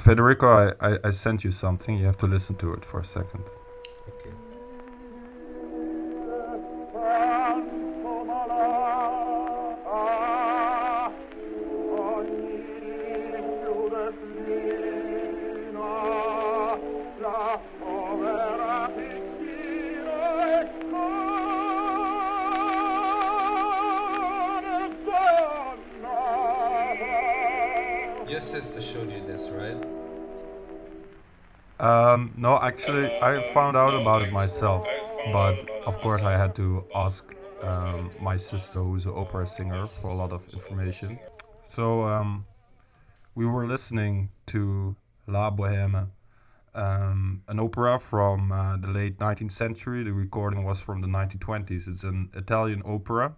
Federico, I sent you something. You have to listen to it for a second. Okay. Your sister showed you this, right? No, actually, I found out about it myself, but of course I had to ask my sister, who's an opera singer, for a lot of information. So we were listening to La Bohème, an opera from the late 19th century. The recording was from the 1920s. It's an Italian opera.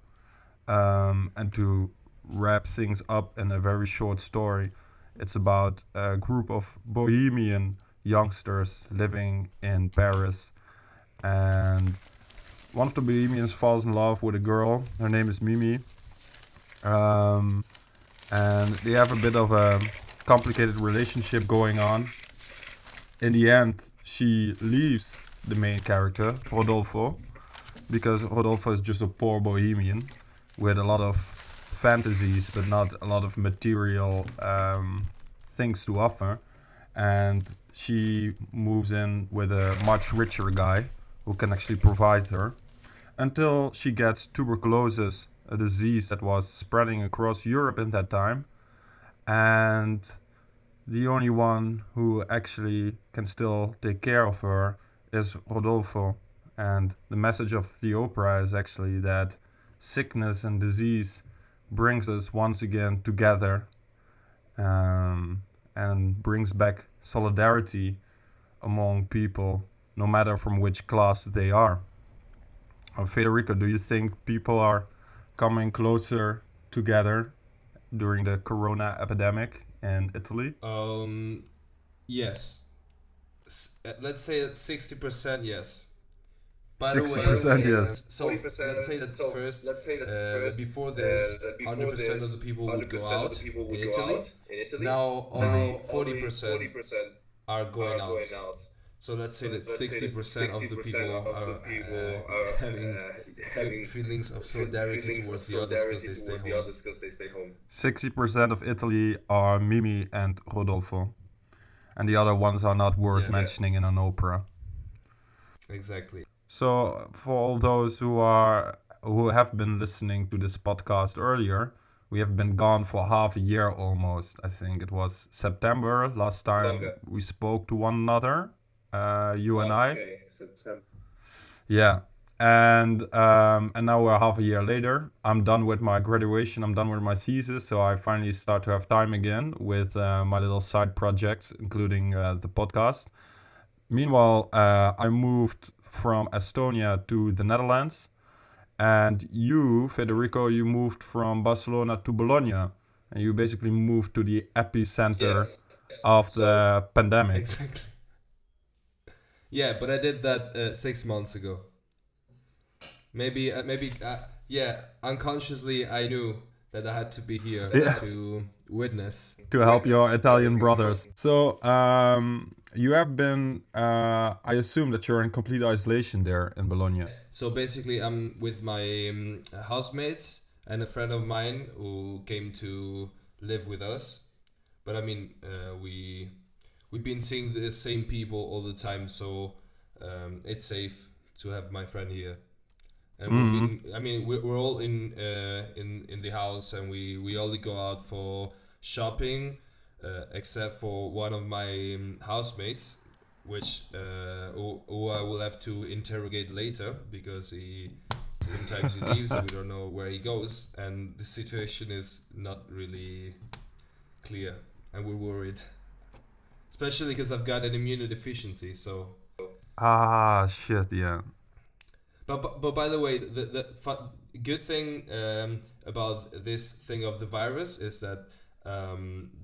And to wrap things up in a very short story, it's about a group of bohemian youngsters living in Paris. And one of the bohemians falls in love with a girl. Her name is Mimi. And they have a bit of a complicated relationship going on. In the end, she leaves the main character, Rodolfo, because Rodolfo is just a poor bohemian with a lot of fantasies, but not a lot of material things to offer. And she moves in with a much richer guy who can actually provide her until she gets tuberculosis, a disease that was spreading across Europe in that time. And the only one who actually can still take care of her is Rodolfo. And the message of the opera is actually that sickness and disease brings us once again together, and brings back solidarity among people, no matter from which class they are. Federico, do you think people are coming closer together during the corona epidemic in Italy? Yes. Let's say that 60% yes. By the way, 60% yes. so let's say that first, before this, 100% of the people would go out in Italy. Now only 40% are going out. So let's say that 60% of the people are having feelings of solidarity towards the others because they stay home. 60% of Italy are Mimi and Rodolfo, and the other ones are not worth mentioning in an opera. Exactly. So for all those who have been listening to this podcast earlier, we have been gone for half a year almost. I think it was September last time we spoke to one another, you and I. September. Yeah. And now we're half a year later. I'm done with my graduation. I'm done with my thesis. So I finally start to have time again with my little side projects, including the podcast. Meanwhile, I moved from Estonia to the Netherlands. And you, Federico, you moved from Barcelona to Bologna. And you basically moved to the epicenter of the pandemic. Exactly. Yeah, but I did that 6 months ago. Maybe, unconsciously I knew that I had to be here to witness. To help your Italian brothers. So, you have been, I assume that you're in complete isolation there in Bologna. So basically I'm with my housemates and a friend of mine who came to live with us. But I mean, we've been seeing the same people all the time, so it's safe to have my friend here. And we're all in the house, and we only go out for shopping, except for one of my housemates, which who I will have to interrogate later because sometimes he leaves and we don't know where he goes, and the situation is not really clear, and we're worried, especially because I've got an immunodeficiency. So. Ah, shit, yeah. But by the way, the good thing about this thing of the virus is that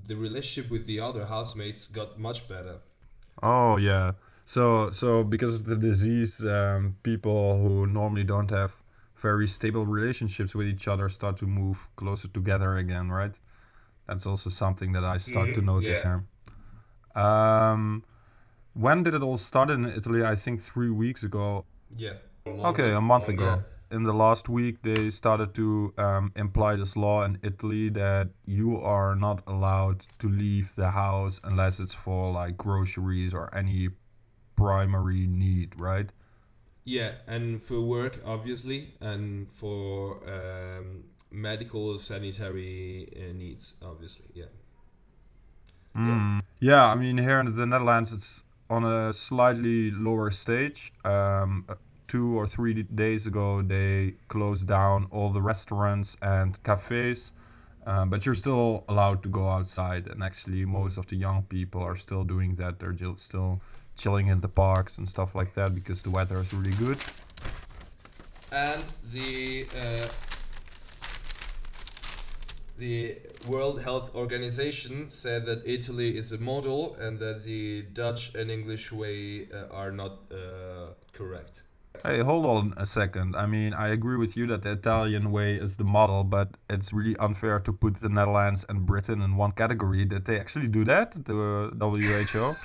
the relationship with the other housemates got much better. Oh, yeah. So because of the disease, people who normally don't have very stable relationships with each other start to move closer together again, right? That's also something that I start to notice here. Um, when did it all start in Italy? I think 3 weeks ago. Yeah. Okay, a month ago. Yeah. In the last week, they started to imply this law in Italy that you are not allowed to leave the house unless it's for like groceries or any primary need, right? Yeah, and for work, obviously, and for medical sanitary needs, obviously. Yeah. Yeah, I mean, here in the Netherlands, it's on a slightly lower stage. 2 or 3 days ago, they closed down all the restaurants and cafes, but you're still allowed to go outside. And actually, most of the young people are still doing that. They're still chilling in the parks and stuff like that because the weather is really good. And the World Health Organization said that Italy is a model and that the Dutch and English way are not correct. Hey, hold on a second. I mean, I agree with you that the Italian way is the model, but it's really unfair to put the Netherlands and Britain in one category. Did they actually do that, the WHO?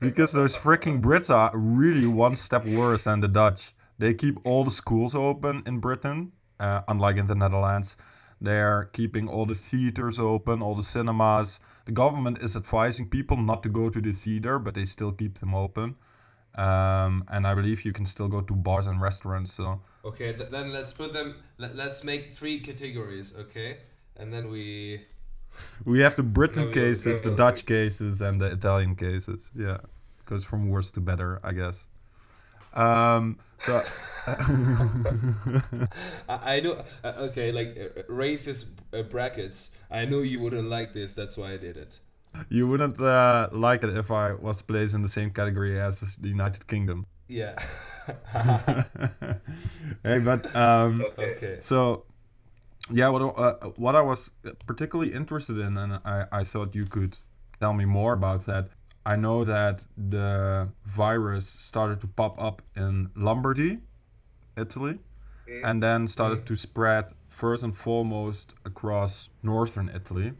Because those freaking Brits are really one step worse than the Dutch. They keep all the schools open in Britain, unlike in the Netherlands. They're keeping all the theaters open, all the cinemas. The government is advising people not to go to the theater, but they still keep them open. And I believe you can still go to bars and restaurants. So Okay, then let's put them. Let's make 3 categories, okay? And then we we have the Britain No, we cases, the don't. Dutch cases, and the Italian cases. Yeah, goes from worse to better, I guess. So I know. Okay, like racist brackets. I know you wouldn't like this. That's why I did it. you wouldn't like it if I was placed in the same category as the United Kingdom. Yeah. Hey, but Okay. so yeah, what I was particularly interested in, and I thought you could tell me more about that. I know that the virus started to pop up in Lombardy, Italy, and then started to spread first and foremost across northern Italy.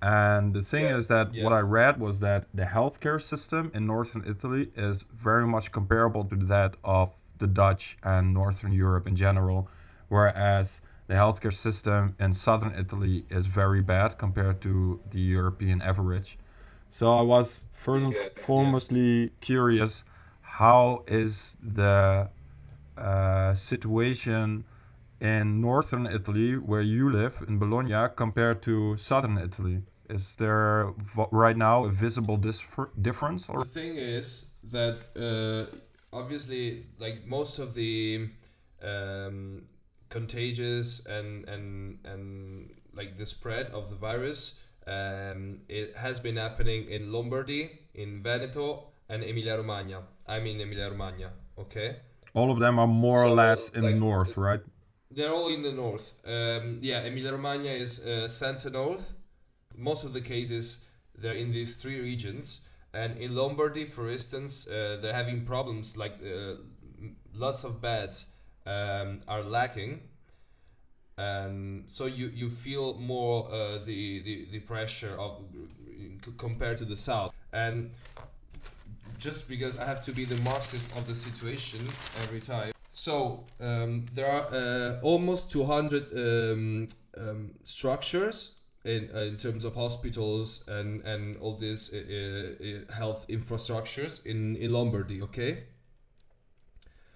And the thing is that what I read was that the healthcare system in northern Italy is very much comparable to that of the Dutch and northern Europe in general, whereas the healthcare system in southern Italy is very bad compared to the European average. So I was first and foremostly curious, how is the situation in northern Italy, where you live in Bologna, compared to southern Italy? Is there right now a visible difference? The thing is that obviously, like most of the contagious and like the spread of the virus, it has been happening in Lombardy, in Veneto, and Emilia Romagna. I'm in Emilia Romagna. Okay. All of them are more or less in the like, north, right? They're all in the north. Yeah, Emilia Romagna is center north. Most of the cases they're in these 3 regions, and in Lombardy, for instance, they're having problems like lots of beds are lacking, and so you feel more the pressure of compared to the south. And just because I have to be the Marxist of the situation every time. So there are almost 200 structures in terms of hospitals and all these health infrastructures in Lombardy. Okay,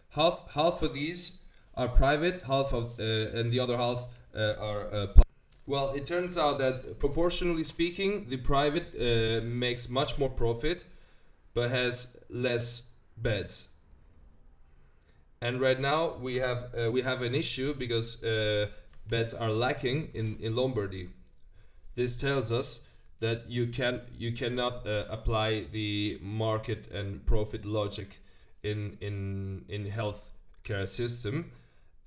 half of these are private, half of and the other half are public. Well, it turns out that proportionally speaking, the private makes much more profit, but has less beds. And right now we have an issue because beds are lacking in Lombardy. This tells us that you cannot apply the market and profit logic in healthcare system.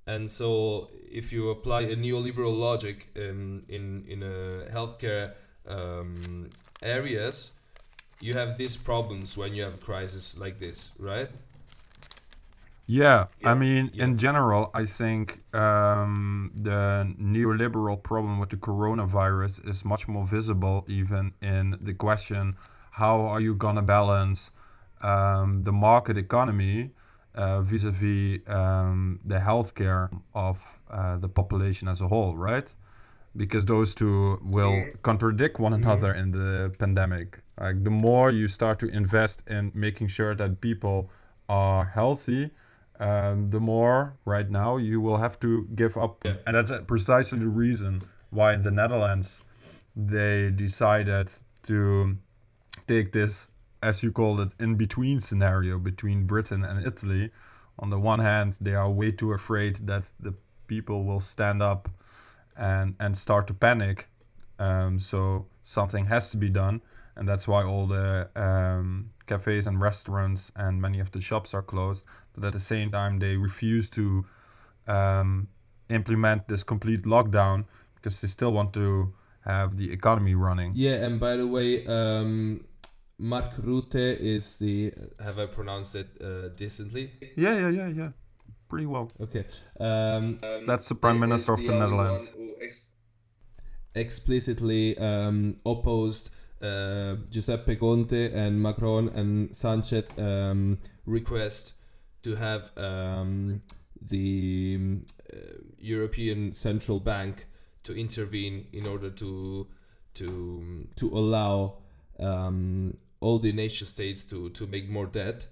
And so if you apply a neoliberal logic in healthcare areas, you have these problems when you have a crisis like this, right? Yeah, I mean, Yeah. in general, I think the neoliberal problem with the coronavirus is much more visible, even in the question, how are you gonna balance the market economy vis-a-vis the healthcare of the population as a whole, right? Because those two will contradict one another in the pandemic. Like the more you start to invest in making sure that people are healthy, the more right now you will have to give up. Yeah. And that's precisely the reason why in the Netherlands they decided to take this, as you called it, in between scenario between Britain and Italy. On the one hand, they are way too afraid that the people will stand up and start to panic. So something has to be done, and that's why all the cafes and restaurants and many of the shops are closed. But at the same time, they refuse to implement this complete lockdown because they still want to have the economy running. Yeah, and by the way, Mark Rutte is the. Have I pronounced it decently? Yeah. Pretty well. Okay. That's the Prime Minister of the Netherlands. Explicitly opposed Giuseppe Conte and Macron and Sanchez request to have the European Central Bank to intervene in order to allow all the nation states to make more debt.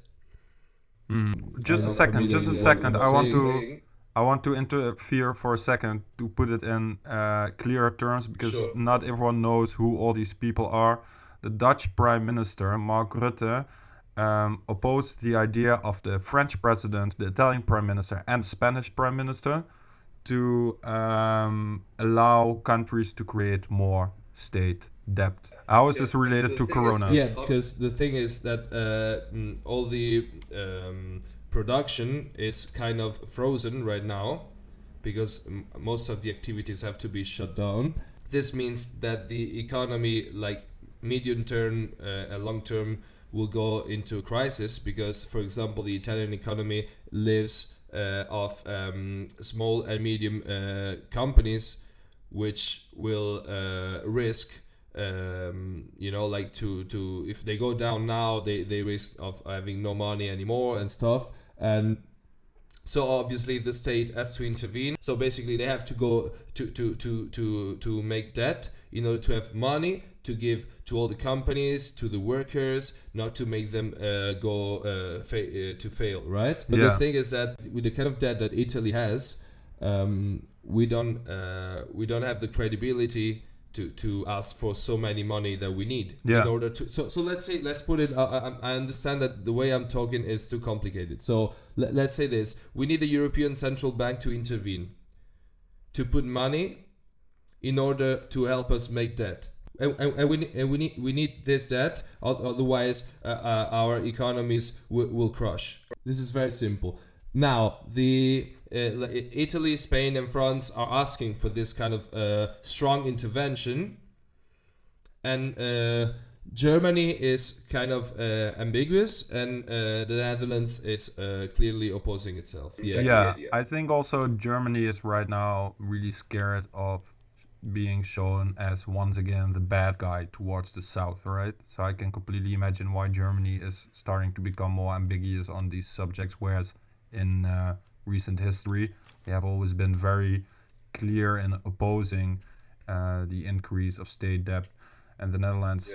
Just a second. I want to interfere for a second to put it in clearer terms because Sure. not everyone knows who all these people are. The Dutch Prime Minister, Mark Rutte, opposed the idea of the French President, the Italian Prime Minister, and the Spanish Prime Minister to allow countries to create more state debt. How is this related to Corona? Yeah, because the thing is that all the production is kind of frozen right now because most of the activities have to be shut down. This means that the economy, like medium term and long term, will go into a crisis because, for example, the Italian economy lives of small and medium companies, which will risk. Like to if they go down now, they risk of having no money anymore and stuff. And so obviously the state has to intervene. So basically they have to go to make debt in order to have money to give to all the companies, to the workers, not to make them to fail, right? But Yeah. the thing is that with the kind of debt that Italy has, we don't have the credibility to ask for so many money that we need in order to. So let's put it. I understand that the way I'm talking is too complicated. So let's say this: we need the European Central Bank to intervene, to put money in order to help us make debt. And we need this debt, otherwise our economies will crush. This is very simple. Now the Italy, Spain, and France are asking for this kind of strong intervention, and Germany is kind of ambiguous, and the Netherlands is clearly opposing itself. Yeah, I think also Germany is right now really scared of being shown as once again the bad guy towards the south, right? So I can completely imagine why Germany is starting to become more ambiguous on these subjects, whereas in recent history they have always been very clear in opposing the increase of state debt, and the Netherlands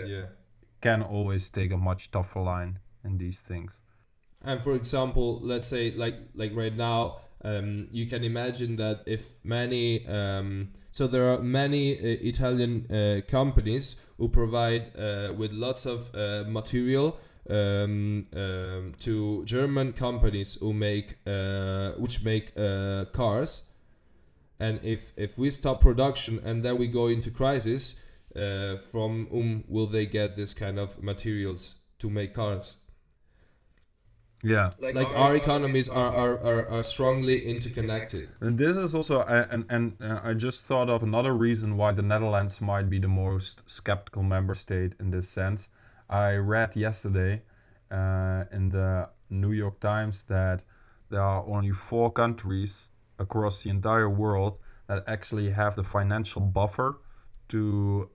can always take a much tougher line in these things. And for example, let's say like right now, you can imagine that if many so there are many Italian companies who provide with lots of material to German companies who make cars, and if we stop production and then we go into crisis, from whom will they get this kind of materials to make cars? Yeah, Like our economies are strongly interconnected. and this is also I just thought of another reason why the Netherlands might be the most skeptical member state in this sense. I read yesterday in the New York Times that there are only 4 countries across the entire world that actually have the financial buffer to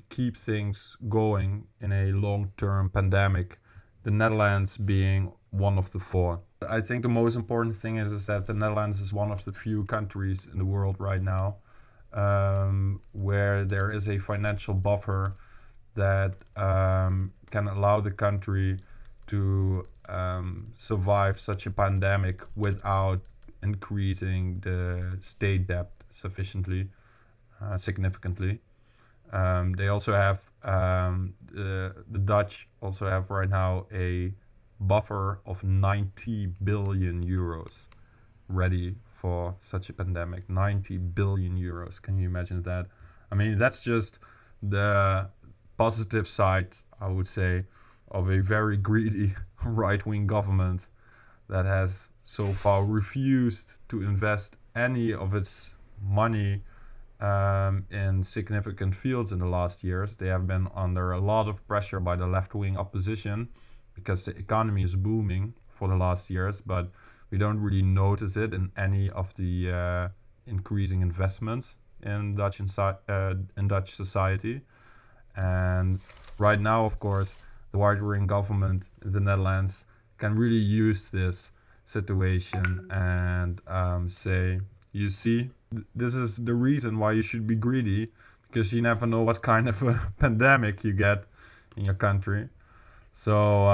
keep things going in a long-term pandemic. The Netherlands being one of the 4. I think the most important thing is that the Netherlands is one of the few countries in the world right now where there is a financial buffer that can allow the country to survive such a pandemic without increasing the state debt significantly. They also have the Dutch also have right now a buffer of 90 billion euros ready for such a pandemic. 90 billion euros. Can you imagine that? I mean, that's just the positive side, I would say, of a very greedy right-wing government that has so far refused to invest any of its money in significant fields in the last years. They have been under a lot of pressure by the left-wing opposition because the economy is booming for the last years, but we don't really notice it in any of the increasing investments in Dutch society. And right now, of course, the right-wing government in the Netherlands can really use this situation and say, you see, this is the reason why you should be greedy, because you never know what kind of a pandemic you get in your country. So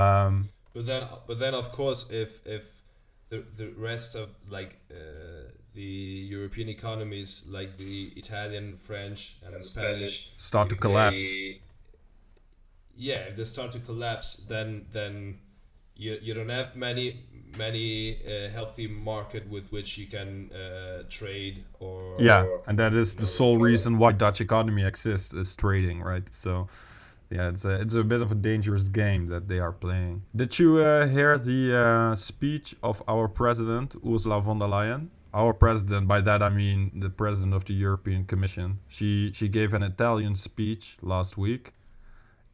but then of course, if the rest of the European economies, like the Italian, French, and Spanish, start to if collapse. If they start to collapse, then you don't have many healthy market with which you can trade or and that is the sole reason why Dutch economy exists, is trading, right? So yeah, it's a bit of a dangerous game that they are playing. Did you hear the speech of our president, Ursula von der Leyen? Our president, by that I mean the president of the European Commission. She gave an Italian speech last week,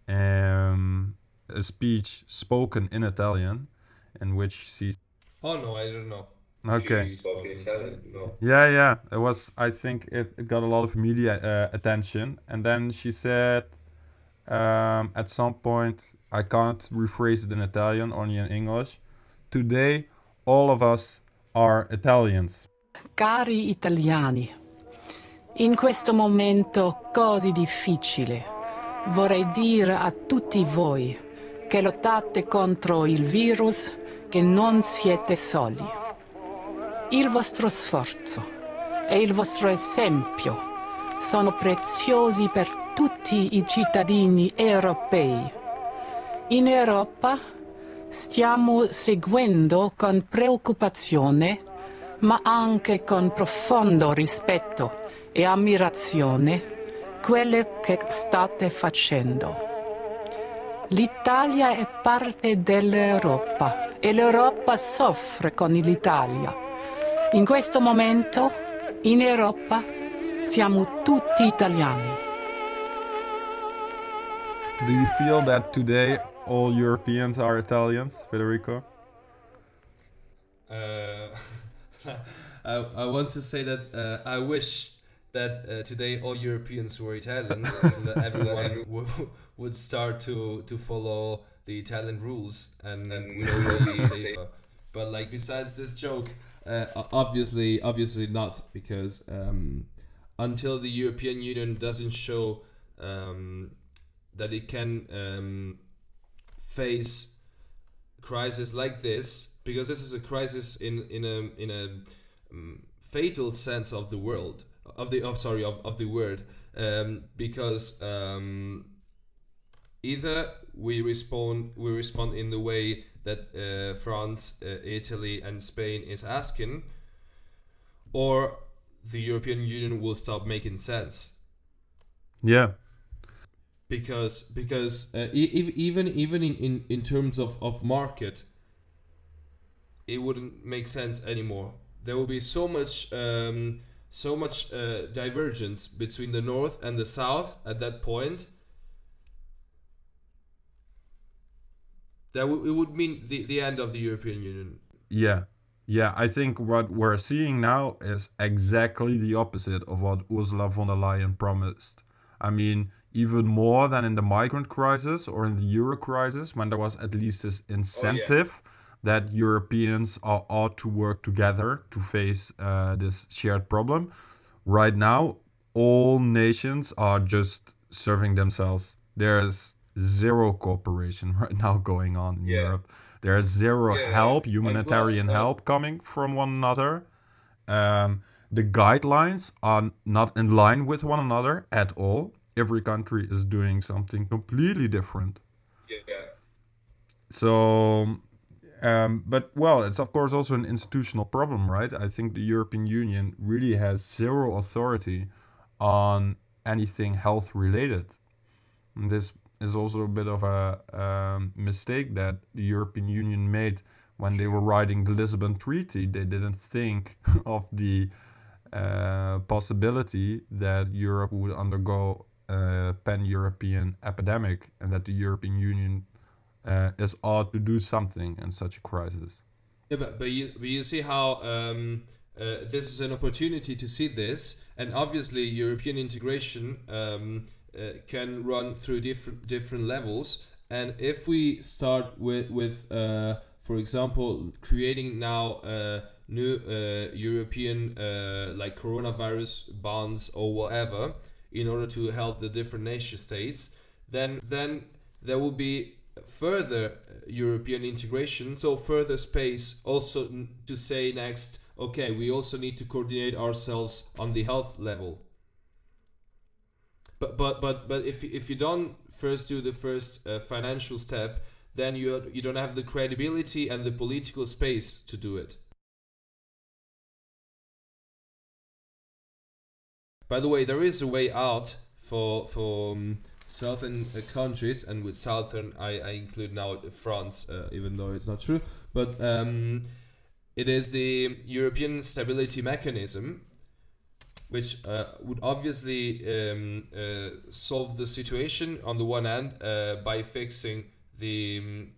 a speech spoken in Italian, in which she... Oh no, I don't know. Okay. She spoke in Italian. No. Yeah. It was. I think it got a lot of media attention, and then she said, at some point, I can't rephrase it in Italian, only in English. Today, all of us are Italians. Cari italiani, in questo momento così difficile, vorrei dire a tutti voi che lottate contro il virus che non siete soli. Il vostro sforzo e il vostro esempio sono preziosi per tutti i cittadini europei. In Europa stiamo seguendo con preoccupazione, ma anche con profondo rispetto e ammirazione, quello che state facendo. L'Italia è parte dell'Europa e l'Europa soffre con l'Italia. In questo momento, in Europa, siamo tutti italiani. Do you feel that today all Europeans are Italians, Federico? I want to say that I wish that today all Europeans were Italians, so that everyone would start to follow the Italian rules and we would be safer. But like, besides this joke, obviously not, because until the European Union doesn't show that it can face crisis like this, because this is a crisis in a fatal sense of the world, of the word, because either we respond in the way that France, Italy, and Spain is asking, or the European Union will stop making sense. Yeah. Because even in terms of market, it wouldn't make sense anymore. There will be so much divergence between the north and the south at that point, that it would mean the end of the European Union. Yeah, Yeah, I think what we're seeing now is exactly the opposite of what Ursula von der Leyen promised. I mean, even more than in the migrant crisis or in the euro crisis, when there was at least this incentive that Europeans ought to work together to face this shared problem. Right now, all nations are just serving themselves. There's zero cooperation right now going on in Europe. There's zero help, humanitarian help coming from one another. The guidelines are not in line with one another at all. Every country is doing something completely different. So, but well, it's of course also an institutional problem, right? I think the European Union really has zero authority on anything health related. And this is also a bit of a mistake that the European Union made when they were writing the Lisbon Treaty. They didn't think of the possibility that Europe would undergo a pan-European epidemic and that the European Union is ought to do something in such a crisis. Yeah, but you see how this is an opportunity to see this, and obviously European integration can run through different levels. And if we start with for example, creating now new European like coronavirus bonds or whatever, in order to help the different nation states, then there will be further European integration, so further space also to say next, okay, we also need to coordinate ourselves on the health level. But if you don't first do the first financial step, then you don't have the credibility and the political space to do it. By the way, there is a way out for southern countries, and with southern I include now France, even though it's not true, but it is the European Stability Mechanism, which would obviously solve the situation on the one hand by fixing the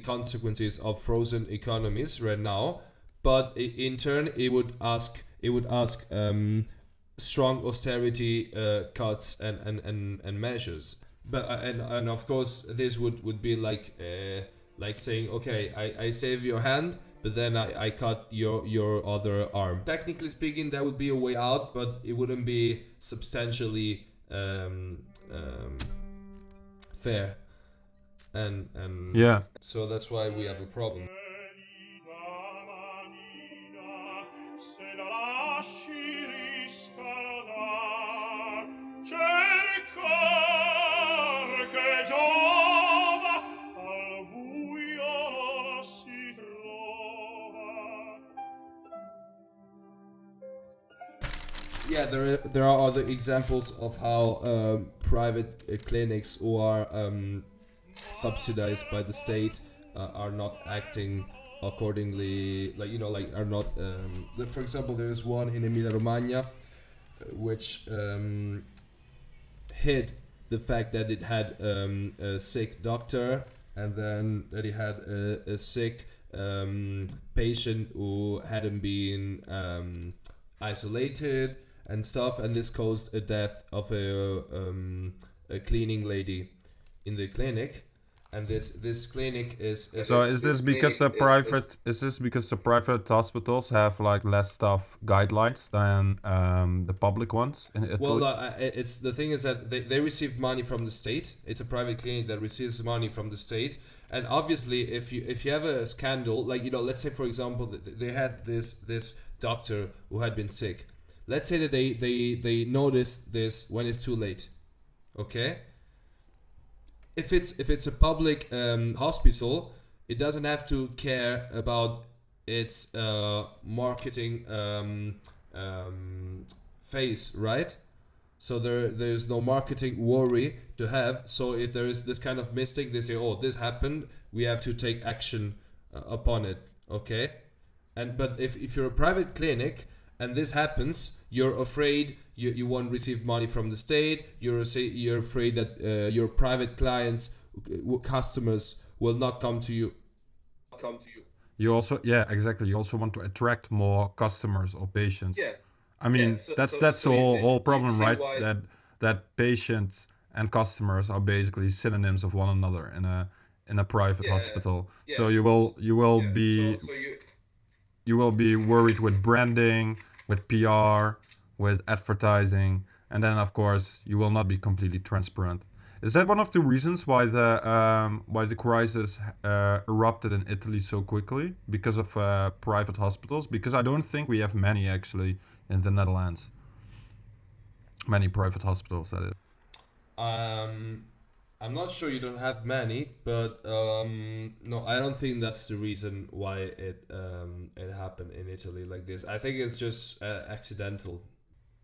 consequences of frozen economies right now, but in turn it would ask strong austerity cuts and measures. But and of course this would be like saying, okay, I save your hand, but then I cut your other arm. Technically speaking, that would be a way out, but it wouldn't be substantially fair. And Yeah. so that's why we have a problem. Yeah, there are other examples of how private clinics who are subsidized by the state are not acting accordingly, like are not. For example, there is one in Emilia Romagna, which hid the fact that it had a sick doctor, and then that it had a sick patient who hadn't been isolated and stuff, and this caused a death of a cleaning lady in the clinic. And this clinic is So is this because the private hospitals have like less tough guidelines than the public ones in Italy? Well, it's the thing is that they receive money from the state. It's a private clinic that receives money from the state, and obviously if you have a scandal, like let's say for example they had this doctor who had been sick. Let's say that they notice this when it's too late, okay? If it's a public hospital, it doesn't have to care about its marketing phase, right? So there's no marketing worry to have. So if there is this kind of mistake, they say, oh, this happened, we have to take action upon it, okay? But if you're a private clinic and this happens, you're afraid you won't receive money from the state. You're afraid that your private clients, customers, will not come to you. you also, yeah, exactly. You also want to attract more customers or patients. Yeah, I yeah. mean, that's the whole You problem, see right? why? That patients and customers are basically synonyms of one another in a private Yeah, hospital. yeah. So you will Yeah. be So you. you will be worried with branding, with PR, with advertising, and then of course you will not be completely transparent. Is that one of the reasons why the crisis erupted in Italy so quickly because of private hospitals? Because I don't think we have many actually in the Netherlands. Many private hospitals, that is. Um, I'm not sure you don't have many, but no, I don't think that's the reason why it happened in Italy like this. I think it's just accidental.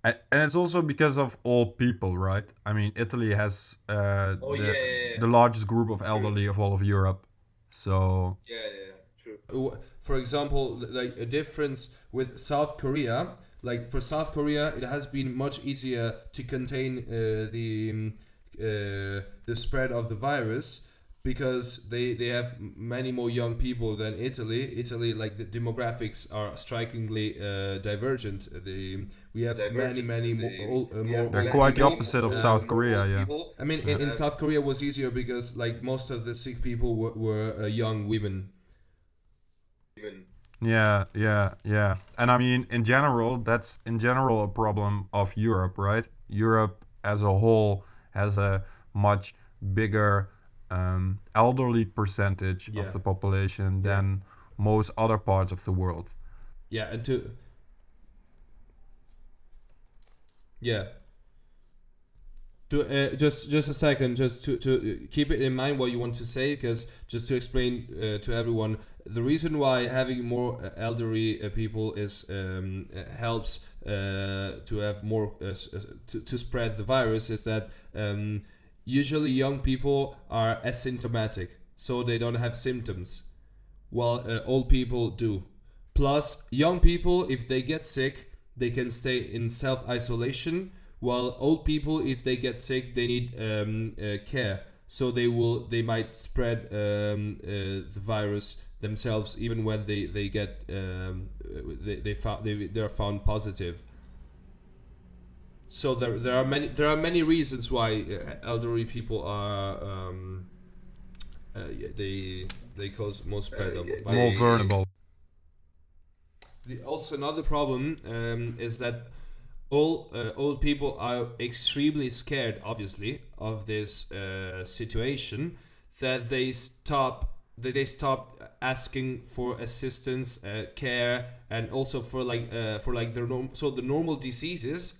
And it's also because of old people, right? I mean, Italy has Oh yeah, yeah, yeah. the largest group of True. elderly of all of Europe. So Yeah, yeah, yeah, true. For example, like a difference with South Korea, like for South Korea, it has been much easier to contain the spread of the virus because they have many more young people than Italy. Italy, like the demographics are strikingly divergent. We have many more they're old quite the people. opposite of South Korea, yeah. I mean, Yeah. in South Korea was easier because like most of the sick people were young women. Yeah, yeah, yeah. And I mean, in general, that's in general a problem of Europe, right? Europe as a whole has a much bigger elderly percentage Yeah. of the population Yeah. than most other parts of the world. Yeah, and to yeah. Just a second, just to keep it in mind what you want to say, because just to explain to everyone, the reason why having more elderly people is helps to have more to spread the virus is that usually young people are asymptomatic, so they don't have symptoms, while old people do. Plus, young people, if they get sick, they can stay in self isolation, while old people, if they get sick, they need care. So they might spread the virus themselves, even when they get they're found positive. So there are many reasons why elderly people are they cause more spread of the virus. More vulnerable. Also, another problem is that all old people are extremely scared, obviously, of this situation, that they stop asking for assistance, care, and also for like their the normal diseases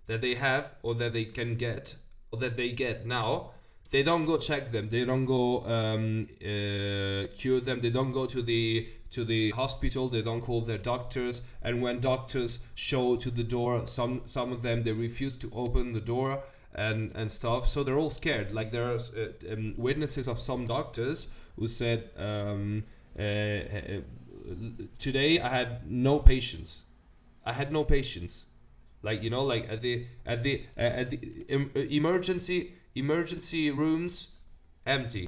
that they have or that they can get or that they get now. They don't go check them. They don't go cure them. They don't go to the hospital. They don't call their doctors. And when doctors show to the door, some of them they refuse to open the door and stuff. So they're all scared. Like there are witnesses of some doctors who said, "Today I had no patients. I had no patients." Like like at the emergency rooms empty.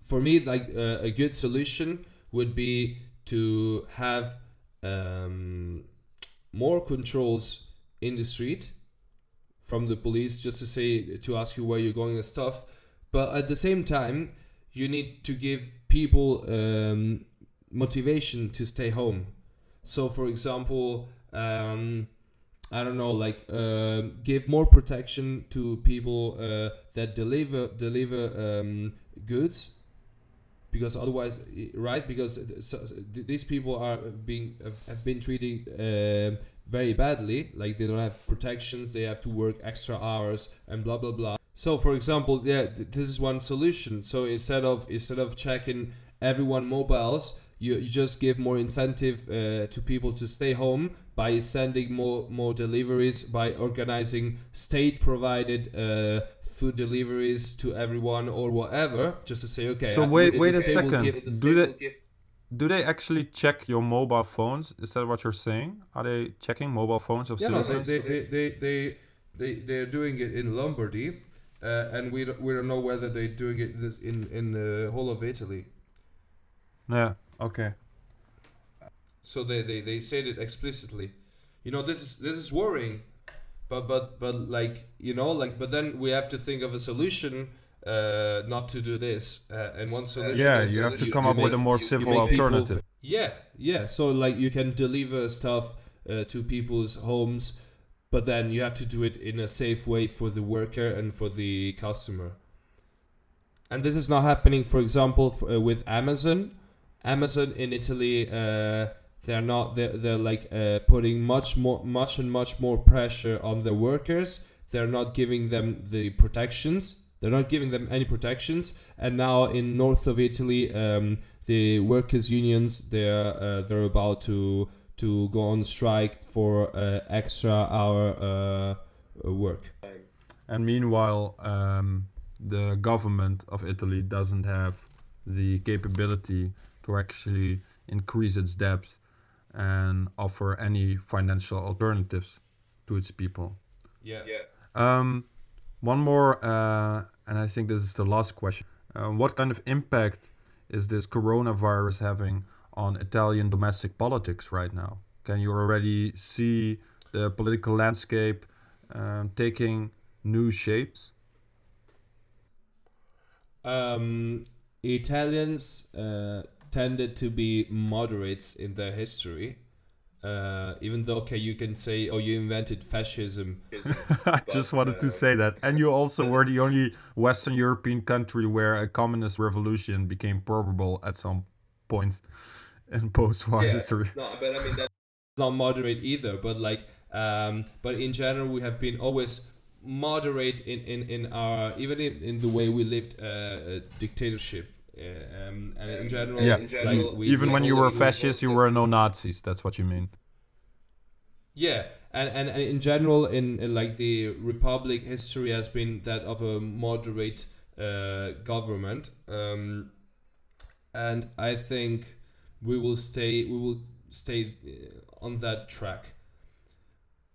For me, like a good solution would be to have more controls in the street from the police, just to ask you where you're going and stuff. But at the same time, you need to give people motivation to stay home. So, for example, I don't know, like give more protection to people that deliver goods, because otherwise, right? Because these people have been treated very badly. Like they don't have protections, they have to work extra hours and blah blah blah. So, for example, yeah, this is one solution. So instead of checking everyone mobiles, you just give more incentive to people to stay home by sending more deliveries, by organizing state provided food deliveries to everyone or whatever, just to say, okay. So wait a second. Do they actually check your mobile phones? Is that what you're saying? Are they checking mobile phones of Yeah, no, citizens? they're doing it in Lombardy, and we don't know whether they're doing it in the whole of Italy. Yeah. Okay. So they said it explicitly. This is worrying, but like but then we have to think of a solution not to do this. And one solution Yeah, is you that have to come up with a more civil make people alternative. Yeah. So like you can deliver stuff to people's homes, but then you have to do it in a safe way for the worker and for the customer. And this is not happening, for example, with Amazon. Amazon in Italy, they're like putting much more pressure on the workers. They're not giving them the protections. They're not giving them any protections. And now in north of Italy, the workers' unions they're about to go on strike for extra hour work. And meanwhile, the government of Italy doesn't have the capability to actually increase its debt and offer any financial alternatives to its people. Yeah. One more, and I think this is the last question. What kind of impact is this coronavirus having on Italian domestic politics right now? Can you already see the political landscape taking new shapes? Italians tended to be moderates in their history. Even though, okay, you can say, oh, you invented fascism. I just wanted to say that. And you also were the only Western European country where a communist revolution became probable at some point in post-war history. No, but I mean, that's not moderate either. But like, but in general, we have been always moderate in our, even in the way we lived dictatorship. And in general, even when you were fascist, you were no Nazis. That's what you mean. Yeah, and in general, in like the Republic, history has been that of a moderate government, and I think we will stay on that track,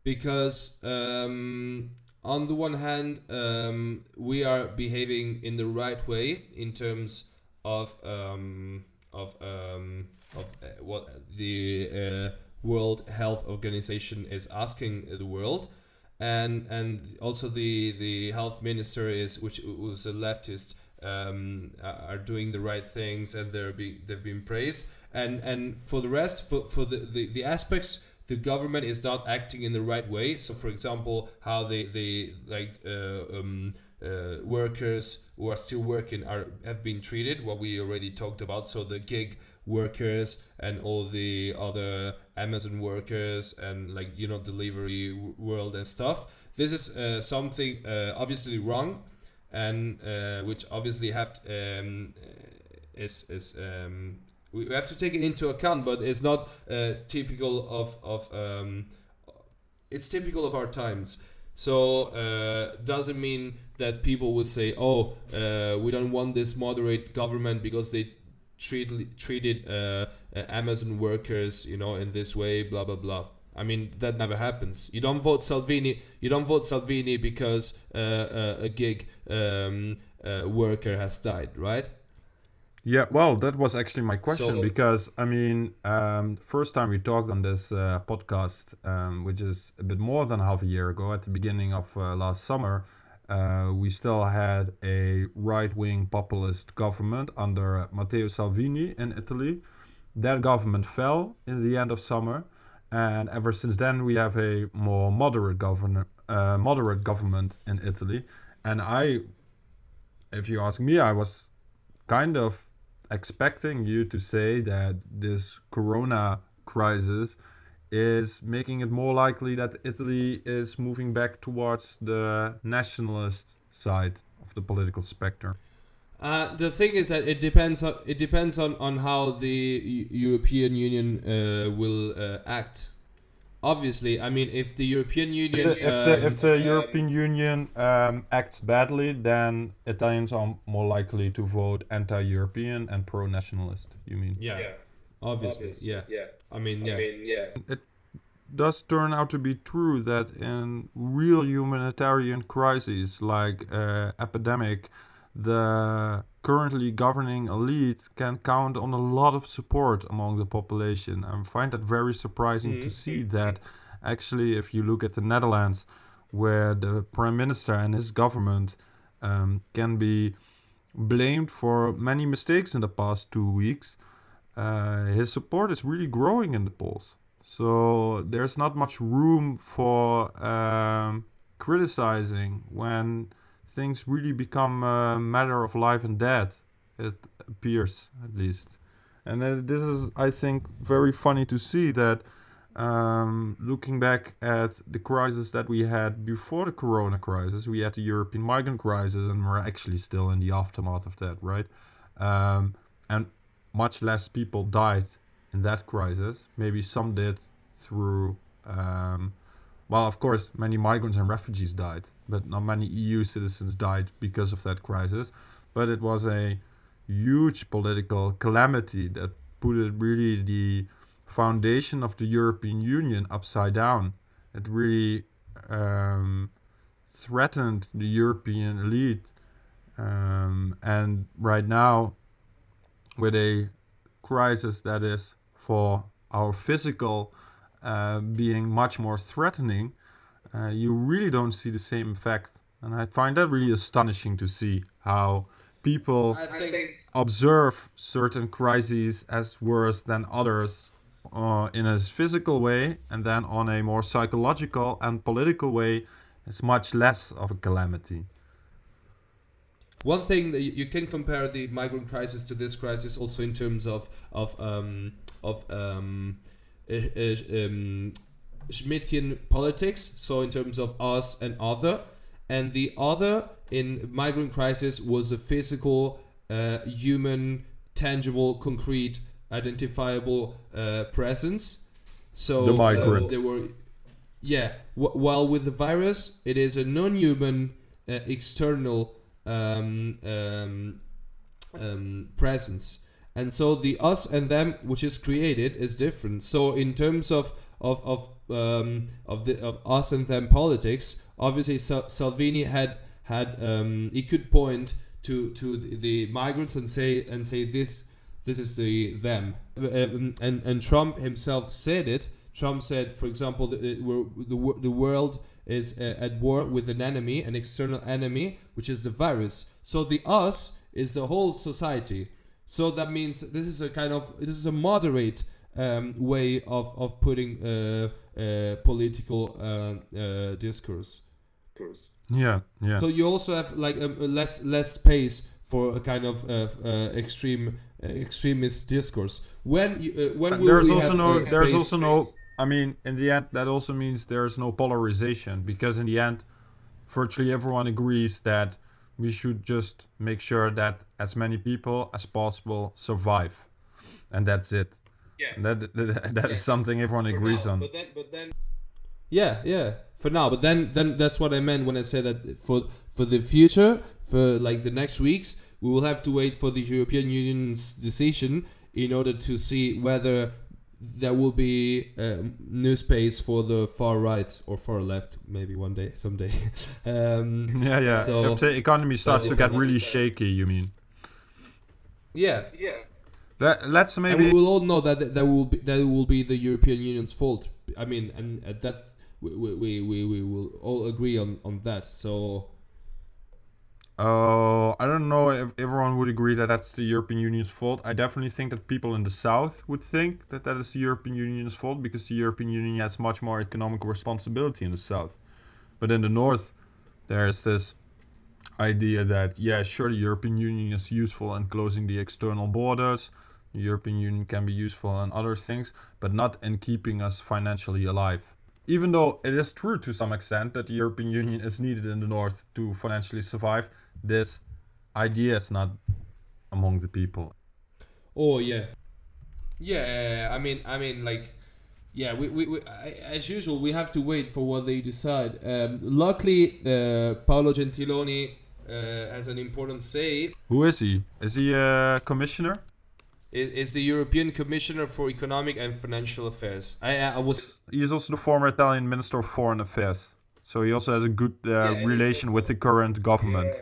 because on the one hand, we are behaving in the right way in terms of what the World Health Organization is asking the world, and also the health minister which was a leftist, are doing the right things, and they've been praised, and for the rest, for the aspects the government is not acting in the right way. So for example, how they like workers who are still working have been treated, what we already talked about. So the gig workers and all the other Amazon workers and like delivery world and stuff. This is something obviously wrong, and which obviously we have to take it into account, but it's not typical of it's typical of our times. So doesn't mean that people would say, oh, we don't want this moderate government because they treated Amazon workers, in this way, blah blah blah. I mean, that never happens. You don't vote Salvini. You don't vote Salvini because a gig worker has died, right? Yeah, well, that was actually my question, because I mean, first time we talked on this podcast, which is a bit more than half a year ago, at the beginning of last summer, we still had a right-wing populist government under Matteo Salvini in Italy. That government fell in the end of summer, and ever since then we have a more moderate government in Italy. And if you ask me, I was kind of expecting you to say that this corona crisis is making it more likely that Italy is moving back towards the nationalist side of the political spectrum. The thing is that it depends on how the European Union will act. Obviously, I mean, if the European Union if the European Union acts badly, then Italians are more likely to vote anti-European and pro-nationalist. You mean? Yeah. Obviously. Yeah. I mean, yeah. It does turn out to be true that in real humanitarian crises like epidemic, the currently governing elite can count on a lot of support among the population. I find that very surprising to see that actually, if you look at the Netherlands, where the prime minister and his government can be blamed for many mistakes in the past 2 weeks, his support is really growing in the polls. So there's not much room for criticizing when things really become a matter of life and death. It appears, at least. And this is, I think, very funny to see that looking back at the crisis that we had before the corona crisis, we had the European migrant crisis, and we're actually still in the aftermath of that, right? And much less people died in that crisis. Maybe some did through, well, of course, many migrants and refugees died, but not many EU citizens died because of that crisis. But it was a huge political calamity that put it really the foundation of the European Union upside down. It really threatened the European elite. And right now, with a crisis that is for our physical being much more threatening, you really don't see the same effect. And I find that really astonishing to see how people observe certain crises as worse than others in a physical way, and then on a more psychological and political way, it's much less of a calamity. One thing that you can compare the migrant crisis to this crisis also in terms of Schmittian politics. So in terms of us and other, and the other in migrant crisis was a physical, human, tangible, concrete, identifiable presence. So the migrant. there were, while with the virus, it is a non-human, external presence, and so the us and them which is created is different. So in terms of us and them politics, obviously Salvini had he could point to the migrants and say this is the them, and Trump himself said it. Trump said, for example, the world is at war with an enemy, an external enemy, which is the virus. So the us is the whole society. So that means this is a moderate way of putting political discourse. Yeah. So you also have like less space for a kind of extremist discourse. When there's also no. I mean, in the end, that also means there's no polarization, because in the end, virtually everyone agrees that we should just make sure that as many people as possible survive, and that's it. Yeah. That is something everyone agrees on. But then. Yeah. For now, but then that's what I meant when I said that for the future, for like the next weeks, we will have to wait for the European Union's decision in order to see whether there will be new space for the far right or far left, maybe someday. Yeah. So if the economy starts to get really shaky, you mean? Yeah. Let's maybe. And we will all know that will be the European Union's fault. I mean, and that we will all agree on that. So. I don't know if everyone would agree that that's the European Union's fault. I definitely think that people in the South would think that is the European Union's fault, because the European Union has much more economic responsibility in the South. But in the North, there's this idea that, yeah, sure, the European Union is useful in closing the external borders. The European Union can be useful in other things, but not in keeping us financially alive. Even though it is true to some extent that the European Union is needed in the North to financially survive, this idea is not among the people. Oh yeah. I mean, like, yeah. We as usual, we have to wait for what they decide. Luckily, Paolo Gentiloni has an important say. Who is he? Is he a commissioner? Is the European Commissioner for Economic and Financial Affairs. He's also the former Italian Minister of Foreign Affairs. So he also has a good relation with the current government.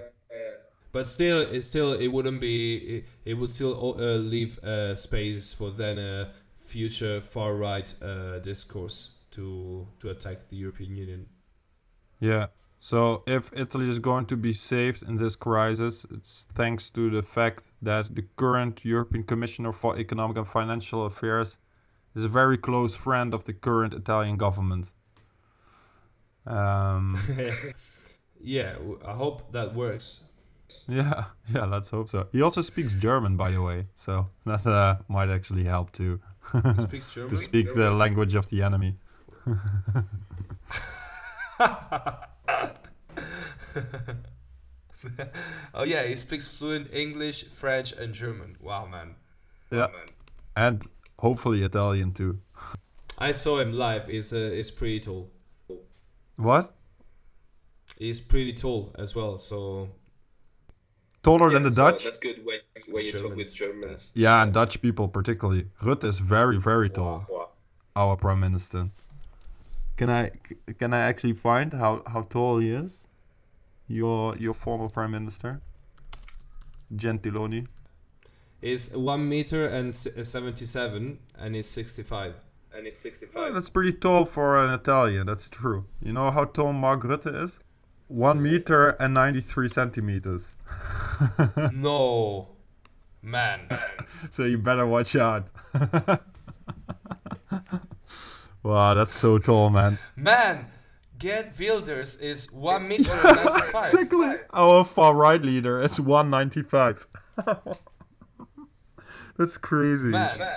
But still, it wouldn't be. It would still leave space for then a future far right discourse to attack the European Union. Yeah. So if Italy is going to be saved in this crisis, it's thanks to the fact that the current European Commissioner for Economic and Financial Affairs is a very close friend of the current Italian government. Yeah, I hope that works. Yeah, let's hope so. He also speaks German, by the way, so that might actually help too. He speaks German? To speak the language of the enemy. Oh yeah, he speaks fluent English, French, and German. Wow, man. Yeah, Wow, man. and hopefully Italian too. I saw him live. He's pretty tall. What? He's pretty tall as well. So Taller than the Dutch? That's good when you talk with Germans. Yeah, and Dutch people particularly. Rutte is very, very tall. Wow. Our prime minister. Can I actually find how tall he is? Your former prime minister, Gentiloni. he's 1 meter and 77, and he's 65. Oh, that's pretty tall for an Italian. That's true. You know how tall Mark Rutte is? 1 meter and 93 centimeters. No, man. So you better watch out. Wow, that's so tall, man. Man, Gerd Wilders is 1 meter and 95. Exactly. Our far right leader is 195. That's crazy. Man.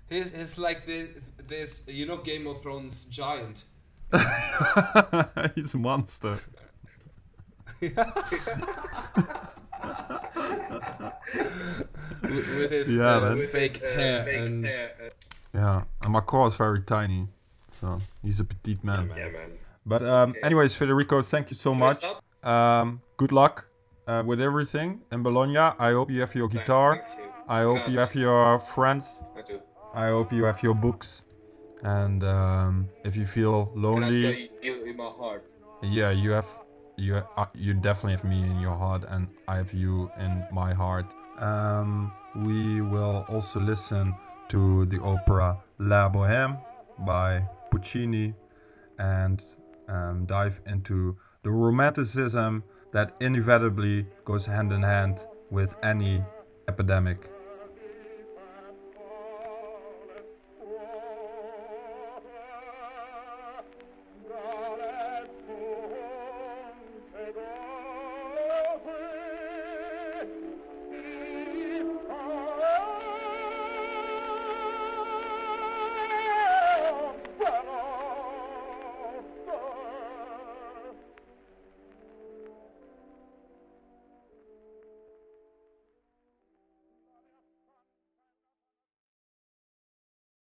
He's like this, you know, Game of Thrones giant. He's a monster. with his fake hair and Yeah, and Macron is very tiny, so he's a petite man. Yeah, man. But anyways, Federico, thank you so much. Good luck with everything in Bologna. I hope you have your guitar. I hope you have your friends. I hope you have your books. And if you feel lonely, You in my heart. yeah, you definitely have me in your heart, and I have you in my heart. We will also listen to the opera La Bohème by Puccini and dive into the romanticism that inevitably goes hand in hand with any epidemic.